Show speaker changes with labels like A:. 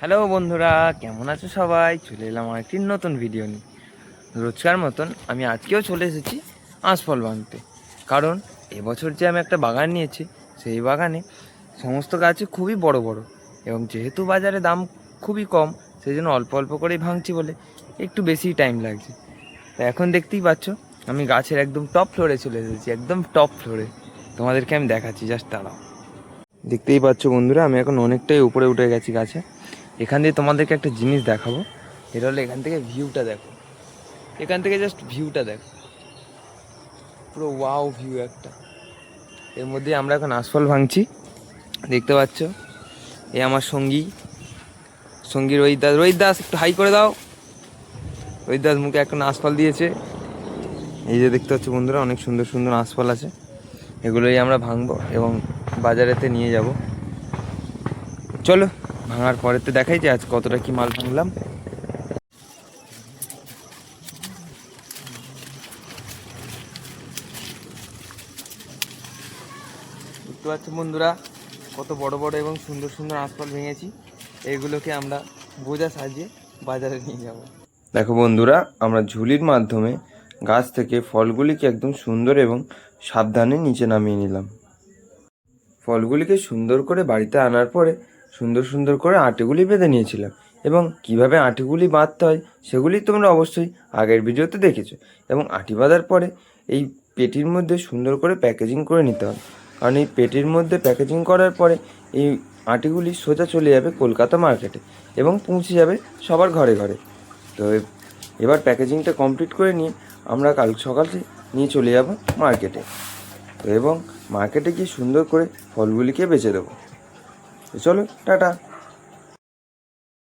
A: Hello বন্ধুরা, কেমন আছো সবাই? চলে এলাম আমার একটি নতুন ভিডিও নিয়ে। রোজকার মতন আমি আজকেও চলে এসেছি আঁশফল ভাঙতে। কারণ এবছর যে আমি একটা বাগান নিয়েছি, সেই বাগানে সমস্ত গাছই খুবই বড় বড়, এবং যেহেতু বাজারে দাম খুবই কম, সেই জন্য অল্প অল্প করেই ভাঙছি বলে একটু বেশি টাইম লাগছে। তা এখন দেখতেই পাচ্ছ আমি গাছের একদম টপ ফ্লোরে চলে এসেছি, একদম টপ ফ্লোরে। তোমাদেরকে আমি দেখাচ্ছি, জাস্ট দাঁড়াও। দেখতেই পাচ্ছ বন্ধুরা, আমি এখন অনেকটাই উপরে উঠে গেছি গাছে। এখান দিয়ে তোমাদেরকে একটা জিনিস দেখাবো। এটা হলো এখান থেকে ভিউটা দেখো, এখান থেকে জাস্ট ভিউটা দেখো, পুরো ওয়াও ভিউ একটা। এর মধ্যে আমরা এখন আঁশফল ভাঙছি, দেখতে পাচ্ছ। এ আমার সঙ্গী রোহিত দাস। রোহিত দাস একটু হাই করে দাও। রোহিত দাস মুখে এখন আঁশফল দিয়েছে। এই যে দেখতে পাচ্ছ বন্ধুরা, অনেক সুন্দর সুন্দর আঁশফল আছে। এগুলোই আমরা ভাঙবো এবং বাজারেতে নিয়ে যাব। চলো, ভাঙার পরেতে দেখাই যে আজ কতটা কি মাল ভাঙলাম। দেখতে পাচ্ছ বন্ধুরা, কত বড় বড় এবং সুন্দর সুন্দর আঁশফল ভেঙেছি। এগুলোকে আমরা বোঝা সাজিয়ে বাজারে নিয়ে যাব। দেখো বন্ধুরা, আমরা ঝুলির মাধ্যমে গাছ থেকে ফলগুলিকে একদম সুন্দর এবং সাবধানে নিচে নামিয়ে নিলাম। ফলগুলিকে সুন্দর করে বাড়িতে আনার পরে সুন্দর সুন্দর করে আটিগুলি বেঁধে নিয়েছিলাম, এবং কিভাবে আটিগুলি বাঁধতে হয় সেগুলি তোমরা অবশ্যই আগের ভিডিওতে দেখেছো। এবং আটি বাঁধার পরে এই পেটির মধ্যে সুন্দর করে প্যাকেজিং করে নিতে হবে, কারণ এই পেটির মধ্যে প্যাকেজিং করার পরে এই আটিগুলি সোজা চলে যাবে কলকাতা মার্কেটে এবং পৌঁছে যাবে সবার ঘরে ঘরে। তো এবার প্যাকেজিংটা কমপ্লিট করে নিয়ে আমরা কাল সকালে নিয়ে চলে যাব মার্কেটে। তো এবং মার্কেটে গিয়ে সুন্দর করে ফলগুলিকে বেচে দেবো। তো চলো, টাটা।